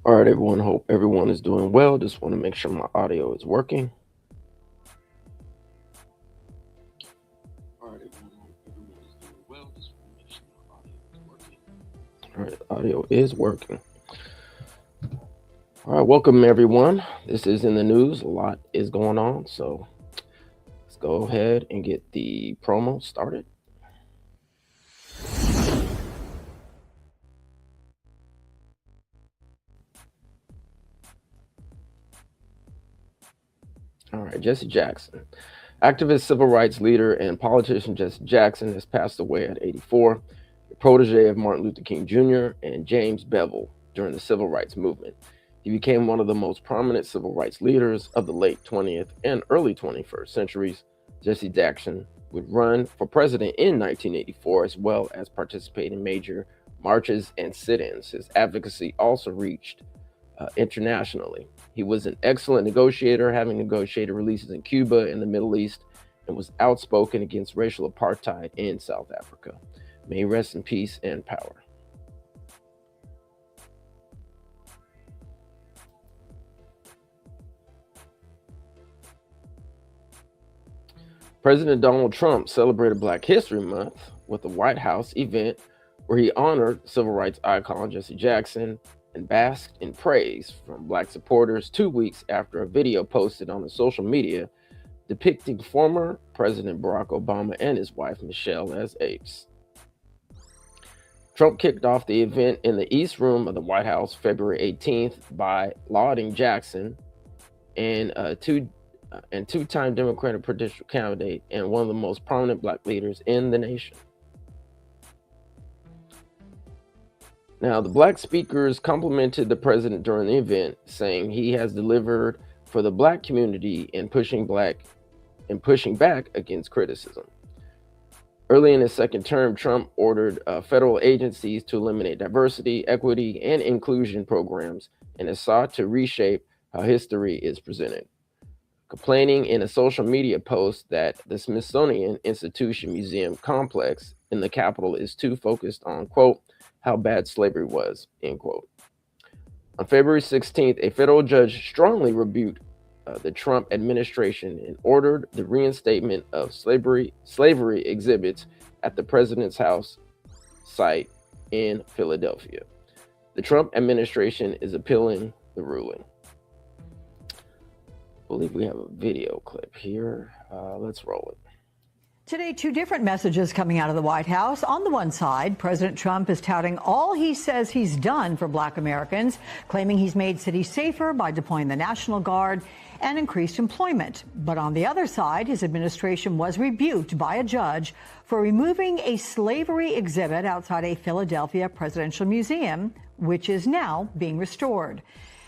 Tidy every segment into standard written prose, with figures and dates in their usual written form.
All right, everyone. Hope everyone is doing well. Just want to make sure my audio is working. All right, everyone. Hope everyone is doing well. Just want to make sure my audio is working. All right, audio is working. All right, welcome everyone. This is in the news. A lot is going on, so let's go ahead and get the promo started. All right, Jesse Jackson. Activist, civil rights leader, and politician Jesse Jackson has passed away at 84, a protege of Martin Luther King Jr. and James Bevel during the civil rights movement. He became one of the most prominent civil rights leaders of the late 20th and early 21st centuries. Jesse Jackson would run for president in 1984, as well as participate in major marches and sit-ins. His advocacy also reached internationally. He was an excellent negotiator, having negotiated releases in Cuba and the Middle East, and was outspoken against racial apartheid in South Africa. May he rest in peace and power. President Donald Trump celebrated Black History Month with a White House event where he honored civil rights icon Jesse Jackson and basked in praise from Black supporters 2 weeks after a video posted on the social media depicting former President Barack Obama and his wife Michelle as apes. Trump kicked off the event in the East Room of the White House February 18th by lauding Jackson and two-time Democratic presidential candidate and one of the most prominent Black leaders in the nation. Now, the Black speakers complimented the president during the event, saying he has delivered for the Black community and pushing back against criticism. Early in his second term, Trump ordered federal agencies to eliminate diversity, equity, and inclusion programs and has sought to reshape how history is presented. Complaining in a social media post that the Smithsonian Institution Museum complex in the Capitol is too focused on, quote, how bad slavery was, end quote. On February 16th, a federal judge strongly rebuked the Trump administration and ordered the reinstatement of slavery exhibits at the president's house site in Philadelphia. The Trump administration is appealing the ruling. I believe we have a video clip here. Let's roll it. Today, two different messages coming out of the White House. On the one side, President Trump is touting all he says he's done for Black Americans, claiming he's made cities safer by deploying the National Guard and increased employment. But on the other side, his administration was rebuked by a judge for removing a slavery exhibit outside a Philadelphia presidential museum, which is now being restored.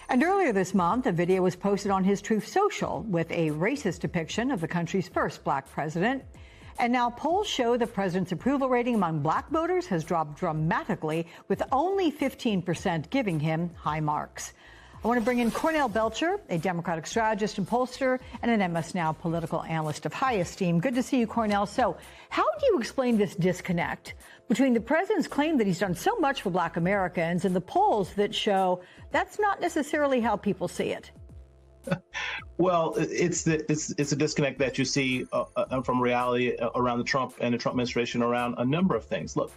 And earlier this month, a video was posted on his Truth Social with a racist depiction of the country's first Black president. And now polls show the president's approval rating among Black voters has dropped dramatically, with only 15% giving him high marks. I want to bring in Cornell Belcher, a Democratic strategist and pollster, and an MS Now political analyst of high esteem. Good to see you, Cornell. So how do you explain this disconnect between the president's claim that he's done so much for Black Americans and the polls that show that's not necessarily how people see it? Well, it's a disconnect that you see from reality around the Trump and the Trump administration around a number of things. Look,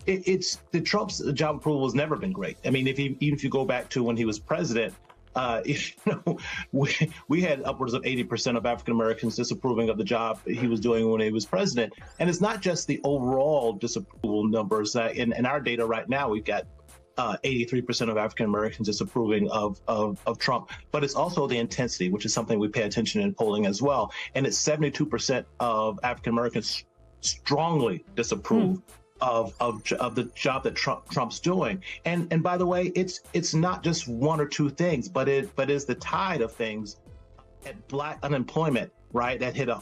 it's the Trump's job approval has never been great. I mean, even if you go back to when he was president, we had upwards of 80% of African Americans disapproving of the job he was doing when he was president. And it's not just the overall disapproval numbers. In our data right now, we've got 83% of African Americans disapproving of Trump, but it's also the intensity, which is something we pay attention in polling as well. And it's 72% of African Americans strongly disapprove of the job that Trump's doing. And by the way, it's not just one or two things, but is the tide of things at Black unemployment, right? That hit a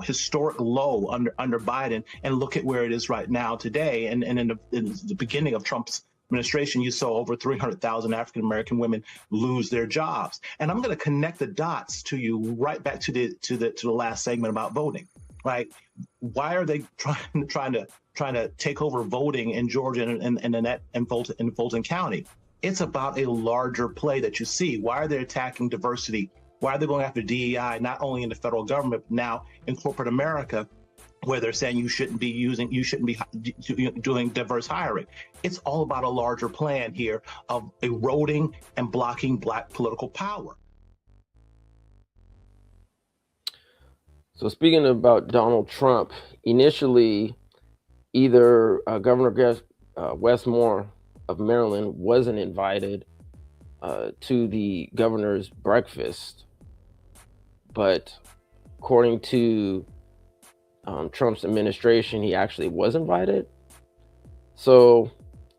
historic low under Biden, and look at where it is right now today. And in the beginning of Trump's administration, you saw over 300,000 African-American women lose their jobs. And I'm going to connect the dots to you right back to the last segment about voting, right? Why are they trying to take over voting in Georgia and Fulton County? It's about a larger play that you see. Why are they attacking diversity? Why are they going after DEI, not only in the federal government, but now in corporate America, where they're saying you shouldn't be doing diverse hiring? It's all about a larger plan here of eroding and blocking Black political power. So speaking about Donald Trump, initially, either Governor Westmore of Maryland wasn't invited to the governor's breakfast, but according to Trump's administration, he actually was invited. So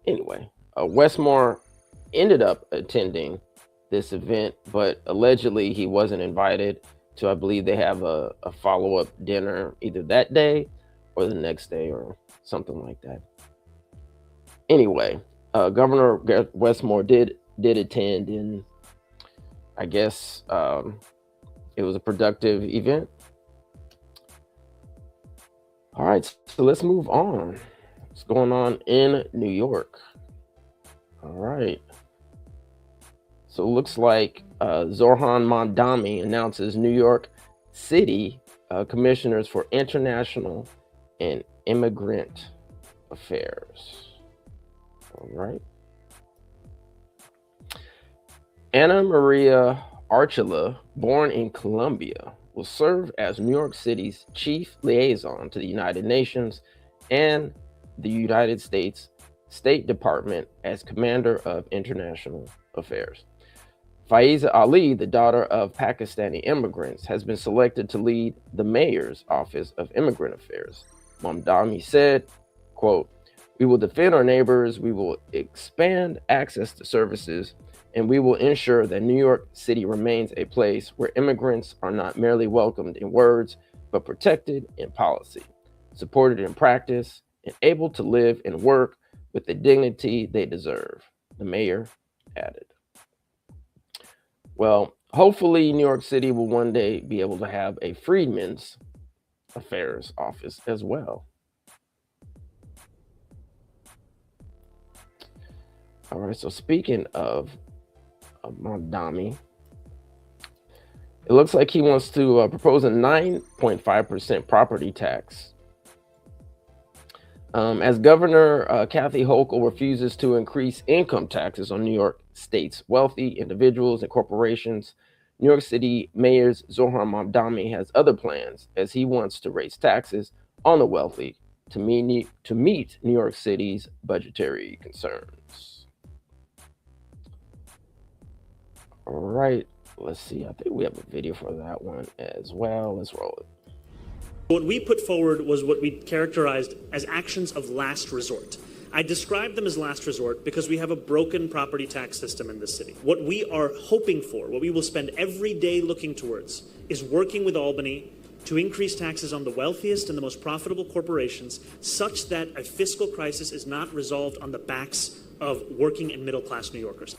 anyway, Westmore ended up attending this event, but allegedly he wasn't invited to, I believe they have a follow-up dinner either that day or the next day or something like that. Anyway, Governor Westmore did attend, and I guess it was a productive event. All right, so let's move on. What's going on in New York? All right. So it looks like Zohran Mamdamni announces New York City commissioners for international and immigrant affairs. All right. Anna Maria Archila, born in Colombia, will serve as New York City's chief liaison to the United Nations and the United States State Department as Commander of International Affairs. Faiza Ali, the daughter of Pakistani immigrants, has been selected to lead the mayor's Office of Immigrant Affairs. Mamdamni said, quote, "We will defend our neighbors, we will expand access to services, and we will ensure that New York City remains a place where immigrants are not merely welcomed in words, but protected in policy, supported in practice, and able to live and work with the dignity they deserve," the mayor added. Well, hopefully New York City will one day be able to have a Freedmen's Affairs office as well. All right, so speaking of Mamdamni, it looks like he wants to propose a 9.5% property tax. As Governor Kathy Hochul refuses to increase income taxes on New York State's wealthy individuals and corporations, New York City Mayor Zohran Mamdamni has other plans, as he wants to raise taxes on the wealthy to meet New York City's budgetary concerns. All right, let's see. I think we have a video for that one as well. Let's roll it. What we put forward was what we characterized as actions of last resort. I described them as last resort because we have a broken property tax system in this city. What we are hoping for, what we will spend every day looking towards, is working with Albany to increase taxes on the wealthiest and the most profitable corporations, such that a fiscal crisis is not resolved on the backs of working and middle-class New Yorkers.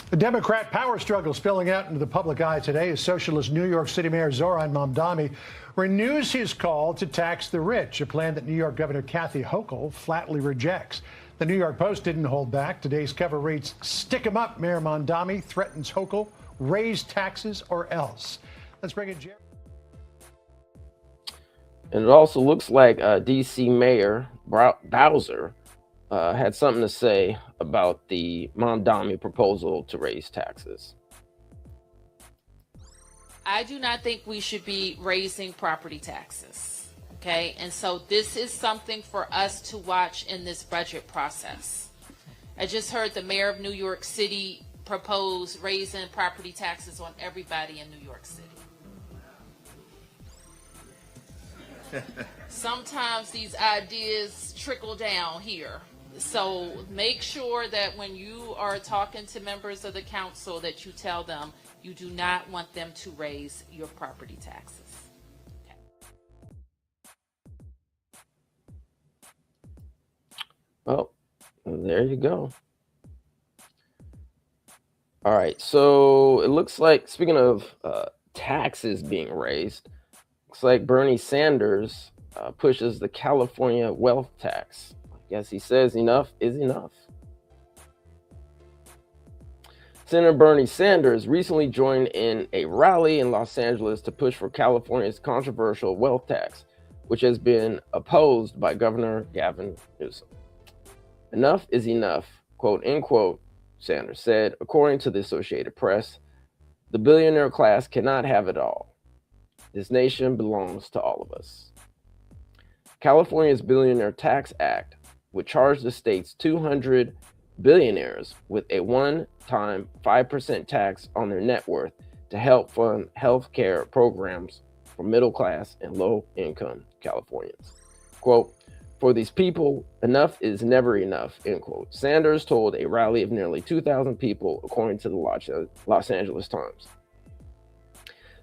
The Democrat power struggle spilling out into the public eye today as socialist New York City Mayor Zohran Mamdamni renews his call to tax the rich, a plan that New York Governor Kathy Hochul flatly rejects. The New York Post didn't hold back. Today's cover reads, "Stick 'em up, Mayor Mamdamni threatens Hocul, raise taxes or else." Let's bring in Jerry. And it also looks like DC Mayor Bowser had something to say about the Mamdamni proposal to raise taxes. I do not think we should be raising property taxes, okay? And so this is something for us to watch in this budget process. I just heard the mayor of New York City propose raising property taxes on everybody in New York City. Sometimes these ideas trickle down here. So make sure that when you are talking to members of the council that you tell them you do not want them to raise your property taxes. Okay. Well, there you go. All right, so it looks like, speaking of taxes being raised, looks like Burney Sanders pushes the California wealth tax. I guess he says enough is enough. Senator Burney Sanders recently joined in a rally in Los Angeles to push for California's controversial wealth tax, which has been opposed by Governor Gavin Newsom. Enough is enough, quote unquote, Sanders said. According to the Associated Press, the billionaire class cannot have it all. This nation belongs to all of us. California's Billionaire Tax Act would charge the state's 200 billionaires with a one-time 5% tax on their net worth to help fund health care programs for middle-class and low-income Californians. Quote, for these people, enough is never enough, end quote. Sanders told a rally of nearly 2,000 people, according to the Los Angeles Times.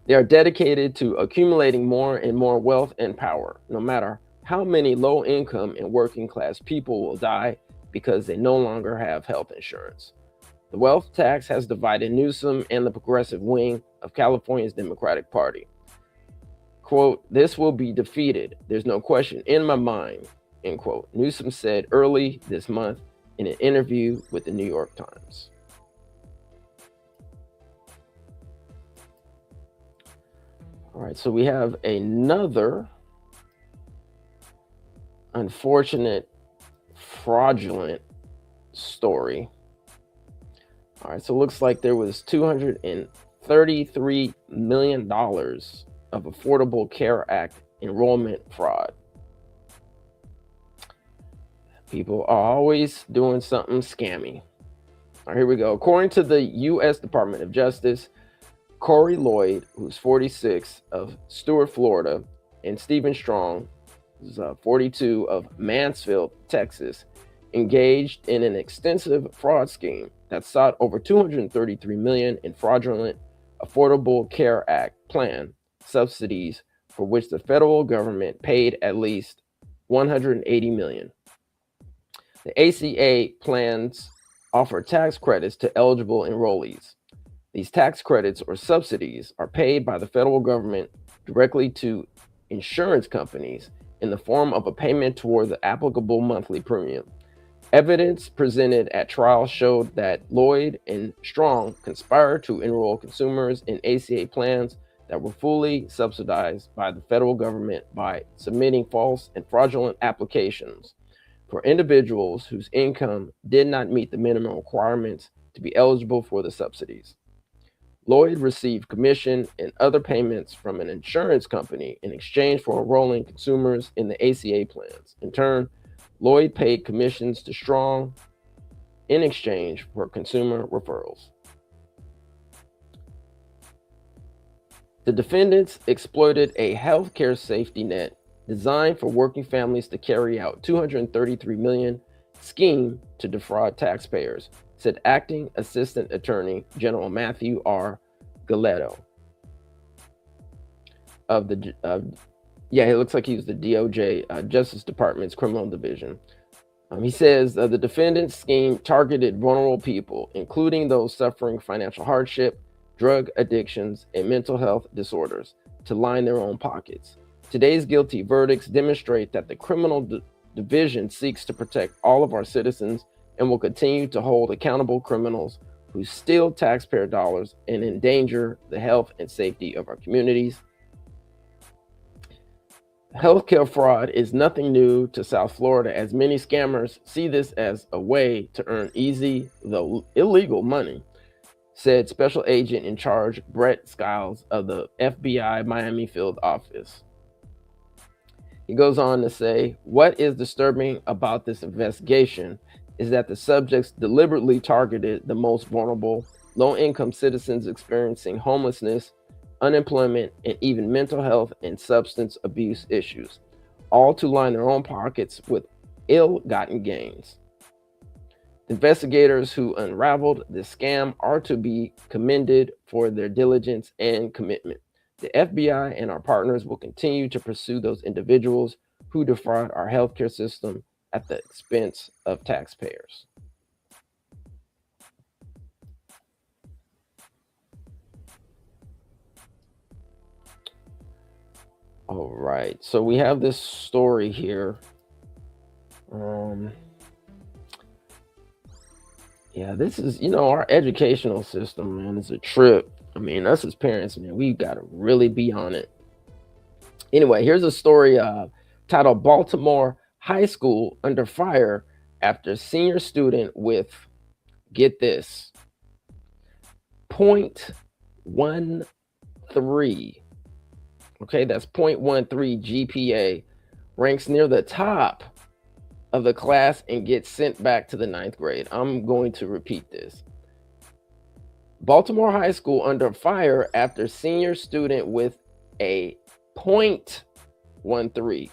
They are dedicated to accumulating more and more wealth and power, no matter how many low-income and working-class people will die because they no longer have health insurance. The wealth tax has divided Newsom and the progressive wing of California's Democratic Party. Quote, this will be defeated. There's no question in my mind, end quote. Newsom said early this month in an interview with the New York Times. All right, so we have another unfortunate, fraudulent story. All right, so it looks like there was $233 million of Affordable Care Act enrollment fraud. People are always doing something scammy. All right, here we go. According to the U.S. Department of Justice, Corey Lloyd, who's 46, of Stuart, Florida, and Stephen Strong, who's 42, of Mansfield, Texas, engaged in an extensive fraud scheme that sought over $233 million in fraudulent Affordable Care Act plan subsidies, for which the federal government paid at least $180 million. The ACA plans offer tax credits to eligible enrollees. These tax credits or subsidies are paid by the federal government directly to insurance companies in the form of a payment toward the applicable monthly premium. Evidence presented at trial showed that Lloyd and Strong conspired to enroll consumers in ACA plans that were fully subsidized by the federal government by submitting false and fraudulent applications for individuals whose income did not meet the minimum requirements to be eligible for the subsidies. Lloyd received commission and other payments from an insurance company in exchange for enrolling consumers in the ACA plans. In turn, Lloyd paid commissions to Strong in exchange for consumer referrals. The defendants exploited a healthcare safety net designed for working families to carry out $233 million scheme to defraud taxpayers, said Acting Assistant Attorney General Matthew R. Galetto of the it looks like he was the DOJ, Justice Department's Criminal Division. He says the defendant's scheme targeted vulnerable people, including those suffering financial hardship, drug addictions, and mental health disorders, to line their own pockets. Today's guilty verdicts demonstrate that the criminal division seeks to protect all of our citizens and will continue to hold accountable criminals who steal taxpayer dollars and endanger the health and safety of our communities. Healthcare fraud is nothing new to South Florida, as many scammers see this as a way to earn easy, though illegal, money, said Special Agent in Charge Brett Skiles of the FBI Miami Field Office. He goes on to say, what is disturbing about this investigation is that the subjects deliberately targeted the most vulnerable, low-income citizens experiencing homelessness, unemployment, and even mental health and substance abuse issues, all to line their own pockets with ill-gotten gains. Investigators who unraveled this scam are to be commended for their diligence and commitment. The FBI and our partners will continue to pursue those individuals who defraud our healthcare system at the expense of taxpayers. All right, so we have this story here. Yeah, this is, our educational system, man, is a trip. I mean, us as parents, man, we got to really be on it. Anyway, here's a story titled Baltimore High School Under Fire After Senior Student with, get this, 0.13. Okay, that's 0.13 GPA, ranks near the top of the class and gets sent back to the 9th grade. I'm going to repeat this. Baltimore High School under fire after senior student with a 0.13,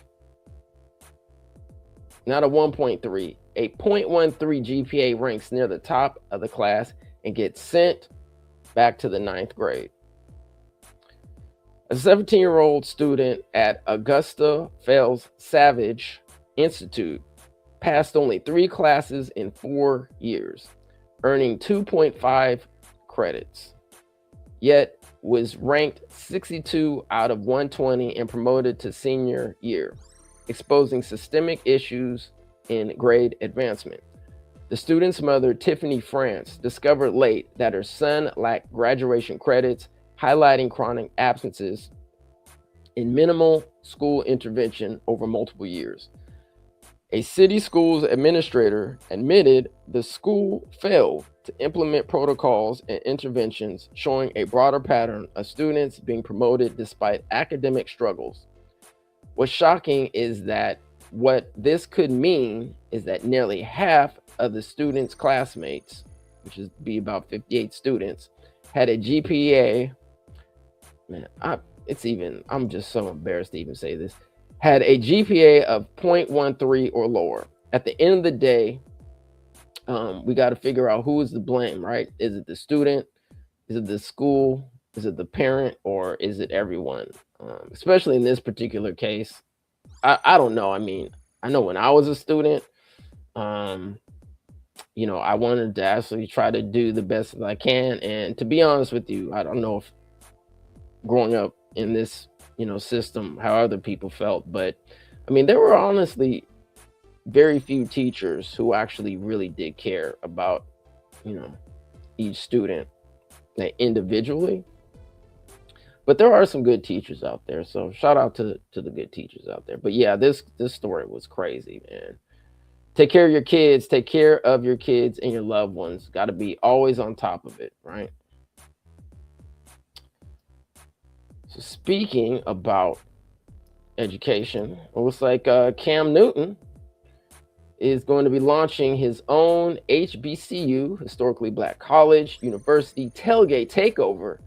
not a 1.3, a 0.13 GPA, ranks near the top of the class and gets sent back to the 9th grade. A 17-year-old student at Augusta Fells Savage Institute passed only 3 classes in 4 years, earning 2.5 credits, yet was ranked 62 out of 120 and promoted to senior year, exposing systemic issues in grade advancement. The student's mother, Tiffany France, discovered late that her son lacked graduation credits, highlighting chronic absences and minimal school intervention over multiple years. A city schools administrator admitted the school failed to implement protocols and interventions, showing a broader pattern of students being promoted despite academic struggles. What's shocking is that what this could mean is that nearly half of the students' classmates, which is be about 58 students, had a GPA. Man, I'm just so embarrassed to even say this. Had a GPA of 0.13 or lower. At the end of the day, we got to figure out who is to blame, right? Is it the student? Is it the school? Is it the parent? Or is it everyone? Especially in this particular case, I don't know. I mean, I know when I was a student, I wanted to actually try to do the best that I can. And to be honest with you, I don't know if growing up in this system how other people felt, but I mean, there were honestly very few teachers who actually really did care about each student individually. But there are some good teachers out there, so shout out to the good teachers out there. But yeah, this story was crazy, man. Take care of your kids, take care of your kids and your loved ones. Got to be always on top of it, right? So speaking about education, it looks like Cam Newton is going to be launching his own HBCU, historically black college, university tailgate takeover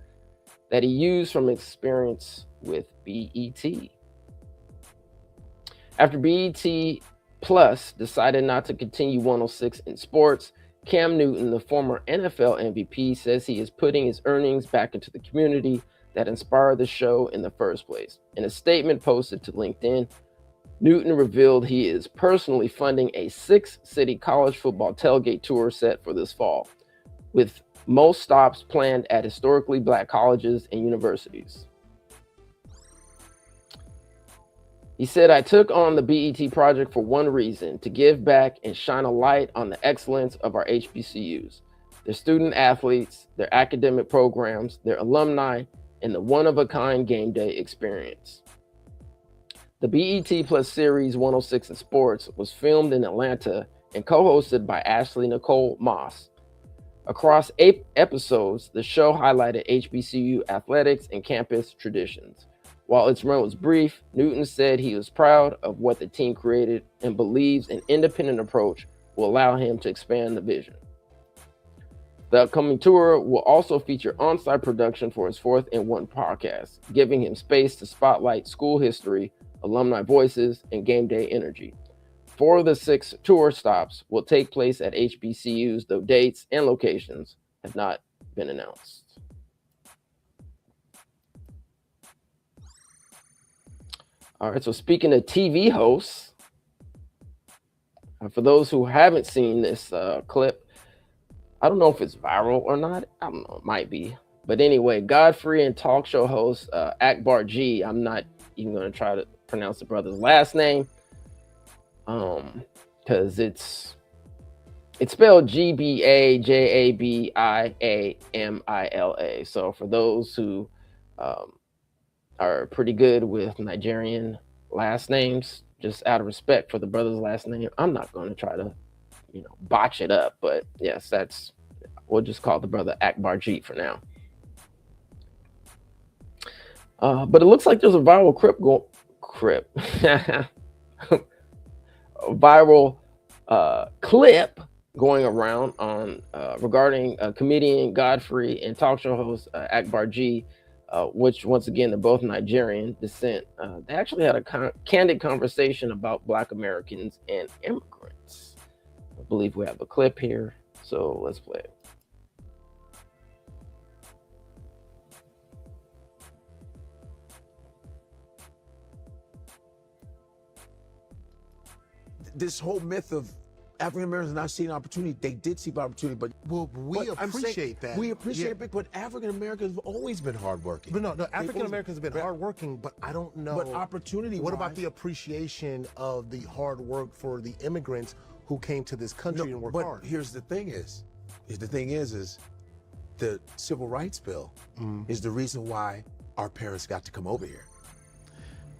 that he used from experience with BET. After BET Plus decided not to continue 106 in sports, Cam Newton, the former NFL MVP, says he is putting his earnings back into the community that inspired the show in the first place. In a statement posted to LinkedIn, Newton revealed he is personally funding a 6-city college football tailgate tour set for this fall, with most stops planned at historically black colleges and universities. He said, "I took on the BET project for one reason, to give back and shine a light on the excellence of our HBCUs, their student athletes, their academic programs, their alumni, and the one-of-a-kind game day experience." The BET Plus series 106 in Sports was filmed in Atlanta and co-hosted by Ashley Nicole Moss. Across 8 episodes, the show highlighted HBCU athletics and campus traditions. While its run was brief, Newton said he was proud of what the team created and believes an independent approach will allow him to expand the vision. The upcoming tour will also feature on-site production for his 4th and 1 podcast, giving him space to spotlight school history, alumni voices, and game day energy. 4 of the 6 tour stops will take place at HBCUs, though dates and locations have not been announced. All right, so speaking of TV hosts, for those who haven't seen this clip, I don't know if it's viral or not. I don't know, it might be. But anyway, Godfrey and talk show host Akbar G, I'm not even going to try to pronounce the brother's last name, because it's It's spelled Gbajabiamila. So for those who are pretty good with Nigerian last names, just out of respect for the brother's last name, I'm not going to try to, botch it up. But yes, we'll just call the brother Akbar G for now. But it looks like there's a viral clip going around on regarding comedian Godfrey and talk show host Akbar G, which once again they're both Nigerian descent. They actually had a candid conversation about Black Americans and immigrants. I believe we have a clip here, so let's play it. This whole myth of African Americans not seeing opportunity, they did see opportunity, but we appreciate that. We appreciate it, but African Americans have always been hardworking. But no, African Americans have been hardworking, but I don't know. But opportunity. What about the appreciation of the hard work for the immigrants who came to this country and worked hard? But here's the thing is the Civil Rights Bill is the reason why our parents got to come over here.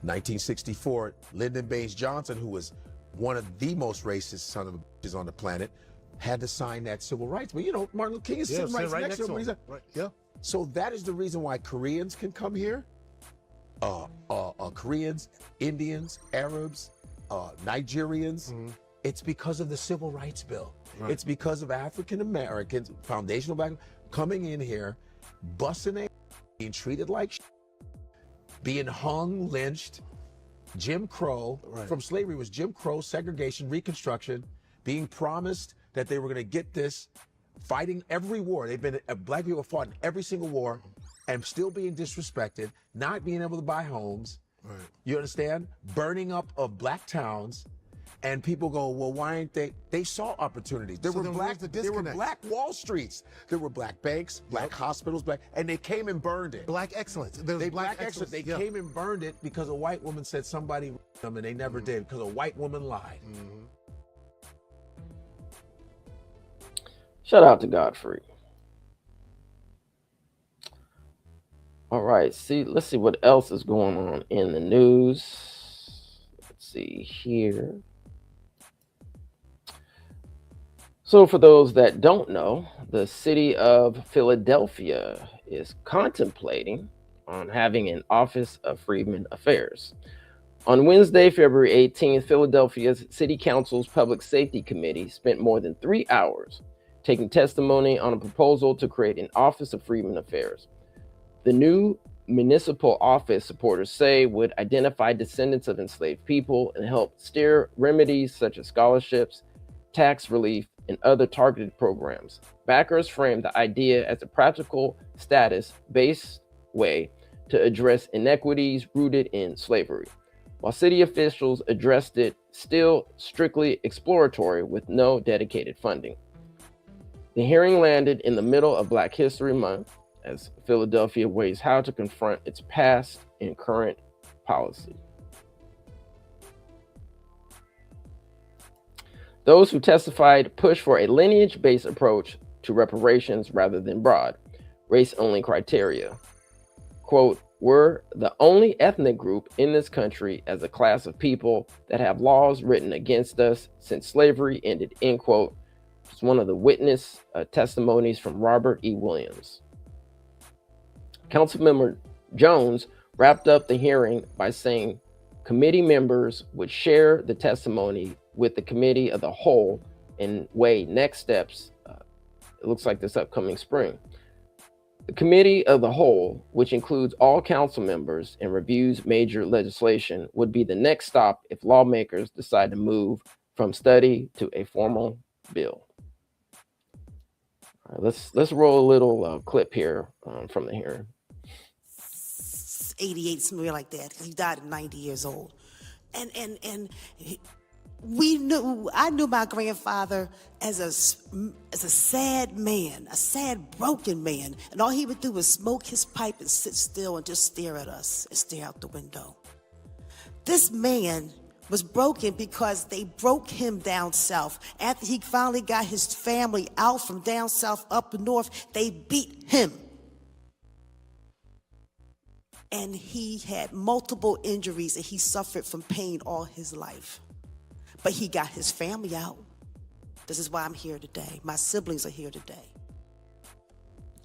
1964, Lyndon Baines Johnson, who was one of the most racist son of a bitches on the planet, had to sign that civil rights. But Martin Luther King is sitting right next to him. Right. Yeah. So that is the reason why Koreans can come here. Koreans, Indians, Arabs, Nigerians. It's because of the Civil Rights Bill. Right. It's because of African Americans, foundational black, coming in here, busting a, being treated like shit, being hung, lynched. Jim Crow, from slavery was Jim Crow, segregation, Reconstruction, being promised that they were going to get this, fighting every war. They've been, black people fought in every single war and still being disrespected, not being able to buy homes. Right. You understand? Burning up of black towns. And people go, well, why ain't they? They saw opportunities. There were black Wall Streets. There were black banks, black hospitals, and they came and burned it. Black excellence. Black excellence. They came and burned it because a white woman said somebody them, and they never did because a white woman lied. Shout out to Godfrey. All right, let's see what else is going on in the news. Let's see here. So for those that don't know, the city of Philadelphia is contemplating on having an Office of Freedmen Affairs. On Wednesday, February 18th, Philadelphia's City Council's Public Safety Committee spent more than 3 hours taking testimony on a proposal to create an Office of Freedmen Affairs. The new municipal office, supporters say, would identify descendants of enslaved people and help steer remedies such as scholarships, tax relief, and other targeted programs. Backers framed the idea as a practical, status-based way to address inequities rooted in slavery, while city officials addressed it still strictly exploratory with no dedicated funding. The hearing landed in the middle of Black History Month as Philadelphia weighs how to confront its past and current policy. Those who testified pushed for a lineage-based approach to reparations rather than broad, race-only criteria. Quote, "We're the only ethnic group in this country as a class of people that have laws written against us since slavery ended," end quote. It's one of the witness testimonies from Robert E. Williams. Councilmember Jones wrapped up the hearing by saying committee members would share the testimony with the committee of the whole and weigh next steps. It looks like this upcoming spring. The committee of the whole, which includes all council members and reviews major legislation, would be the next stop if lawmakers decide to move from study to a formal bill. All right, let's roll a little clip here from the hearing. 88, somewhere like that. He died at 90 years old. And I knew my grandfather as a sad man, a sad, broken man. And all he would do was smoke his pipe and sit still and just stare at us and stare out the window. This man was broken because they broke him down south. After he finally got his family out from down south up north, they beat him. And he had multiple injuries and he suffered from pain all his life. But he got his family out. This is why I'm here today. My siblings are here today.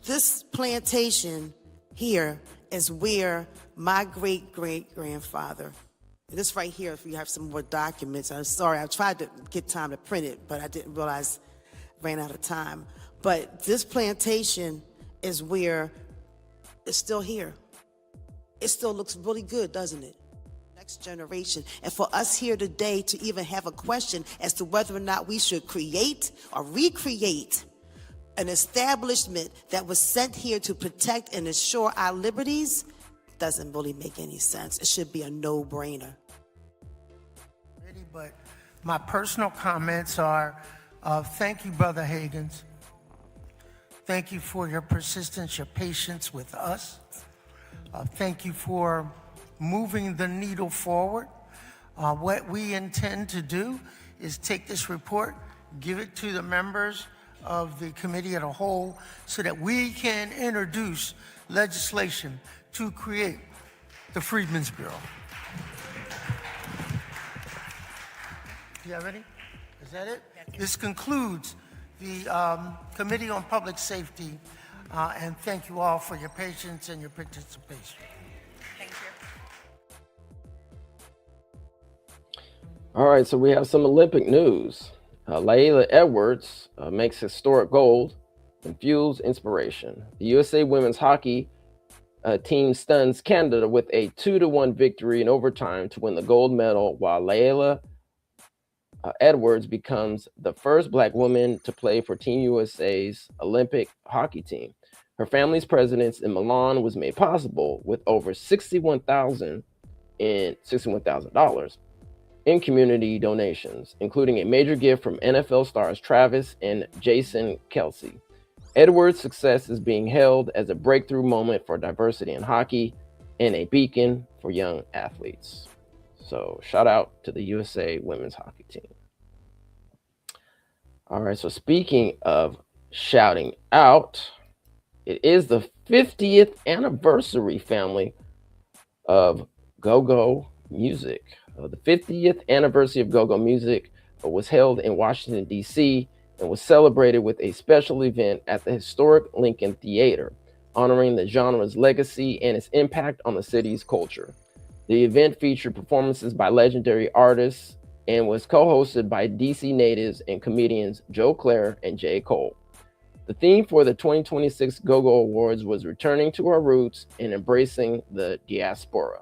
This plantation here is where my great-great-grandfather, and this right here, if you have some more documents, I'm sorry, I tried to get time to print it, but I didn't realize I ran out of time. But this plantation is where it's still here. It still looks really good, doesn't it? Next generation. And for us here today to even have a question as to whether or not we should create or recreate an establishment that was sent here to protect and ensure our liberties doesn't really make any sense. It should be a no-brainer. But my personal comments are, thank you, Brother Hagans. Thank you for your persistence, your patience with us. Thank you for moving the needle forward. What we intend to do is take this report, give it to the members of the committee as a whole so that we can introduce legislation to create the Freedmen's Bureau. Do you have any? Is that it? This concludes the Committee on Public Safety, and thank you all for your patience and your participation. Thank you. All right, so we have some Olympic news. Layla Edwards makes historic gold and fuels inspiration. The USA women's hockey team stuns Canada with a 2-1 victory in overtime to win the gold medal, while Layla Edwards becomes the first Black woman to play for Team USA's Olympic hockey team. Her family's presence in Milan was made possible with over $61,000 in community donations, including a major gift from NFL stars Travis and Jason Kelce. Edwards' success is being hailed as a breakthrough moment for diversity in hockey and a beacon for young athletes. So shout out to the USA women's hockey team. All right, so speaking of shouting out, it is the 50th anniversary, family, of go-go music. The 50th anniversary of go-go music was held in Washington, D.C., and was celebrated with a special event at the historic Lincoln Theater, honoring the genre's legacy and its impact on the city's culture. The event featured performances by legendary artists and was co-hosted by DC natives and comedians Joe Claire and J. Cole. The theme for the 2026 Go-Go Awards was returning to our roots and embracing the diaspora,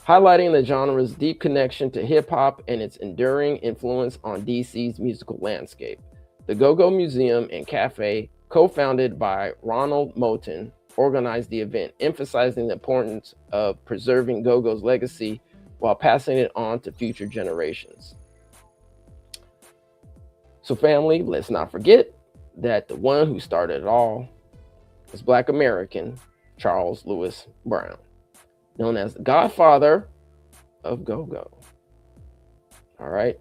highlighting the genre's deep connection to hip-hop and its enduring influence on DC's musical landscape. The Go-Go Museum and Cafe, co-founded by Ronald Moulton, organized the event, emphasizing the importance of preserving go-go's legacy while passing it on to future generations. So family, let's not forget that the one who started it all was Black American Charles Lewis Brown, known as the godfather of go-go. All right.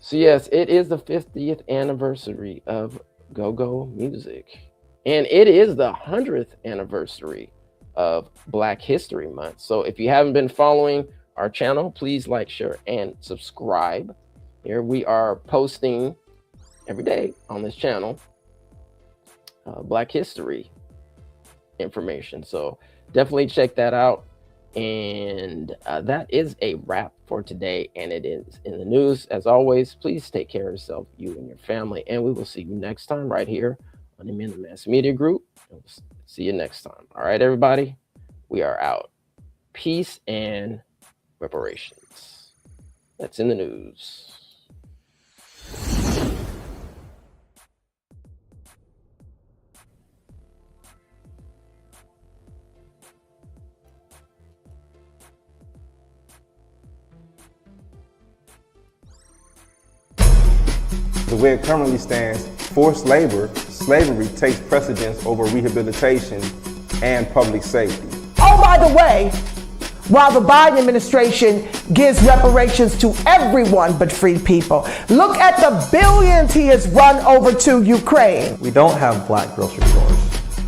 So yes, it is the 50th anniversary of go-go music. And it is the 100th anniversary of Black History Month. So if you haven't been following our channel, please like, share, and subscribe. Here we are posting every day on this channel Black History information. So definitely check that out. And that is a wrap for today. And it is in the news. As always, please take care of yourself, you and your family. And we will see you next time right here on the Men of Mass Media Group. And we'll see you next time. All right, everybody, we are out. Peace and reparations. That's in the news. The way it currently stands, forced labor, slavery takes precedence over rehabilitation and public safety. Oh, by the way, while the Biden administration gives reparations to everyone but freed people. Look at the billions he has run over to Ukraine. We don't have black grocery stores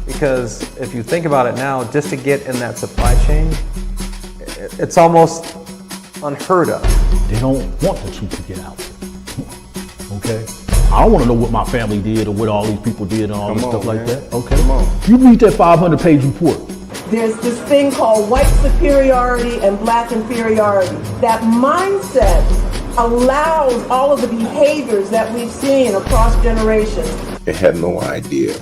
because if you think about it now, just to get in that supply chain, it's almost unheard of. They don't want the truth to get out. Okay? I don't want to know what my family did or what all these people did and all this stuff like that. Okay? Come on. You read that 500-page report. There's this thing called white superiority and black inferiority. That mindset allows all of the behaviors that we've seen across generations. I had no idea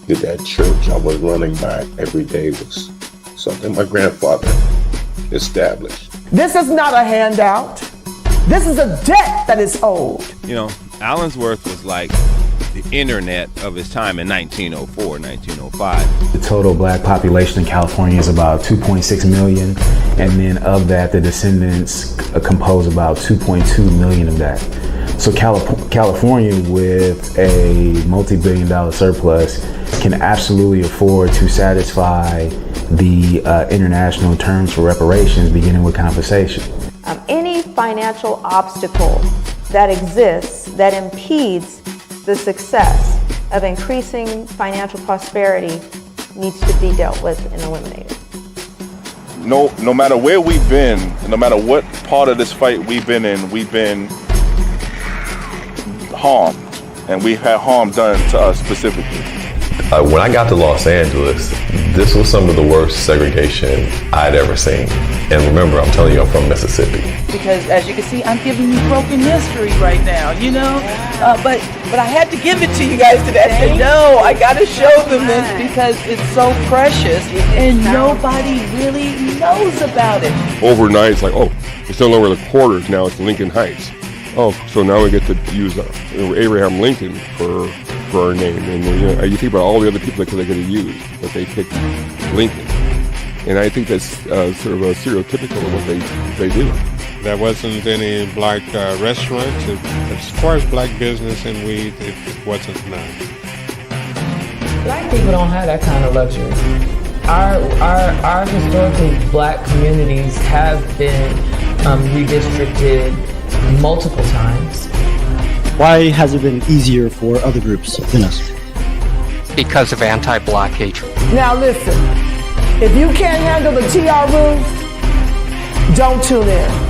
that church I was running by every day was something my grandfather established. This is not a handout. This is a debt that is owed. You know, Allensworth was like the internet of his time in 1904, 1905. The total black population in California is about 2.6 million, and then of that, the descendants compose about 2.2 million of that. So California, with a multi-billion-dollar surplus, can absolutely afford to satisfy the international terms for reparations, beginning with compensation. Any financial obstacle that exists that impedes the success of increasing financial prosperity needs to be dealt with and eliminated. No matter where we've been, no matter what part of this fight we've been in, we've been harmed, and we've had harm done to us specifically. When I got to Los Angeles, this was some of the worst segregation I'd ever seen. And remember, I'm telling you, I'm from Mississippi. Because as you can see, I'm giving you broken history right now, you know? But I had to give it to you guys today. I said, no, I got to show them this because it's so precious and nobody really knows about it. Overnight, it's like, oh, it's no longer the quarters, now it's Lincoln Heights. Oh, so now we get to use Abraham Lincoln for our name. And you think about all the other people that they could have used, but they picked Lincoln. And I think that's sort of a stereotypical of what they do. There wasn't any black restaurants. As far as black business and weed, it wasn't none. Black people don't have that kind of luxury. Our historically black communities have been redistricted multiple times. Why has it been easier for other groups than us? Because of anti-black hatred. Now listen, if you can't handle the TR rules, don't tune in.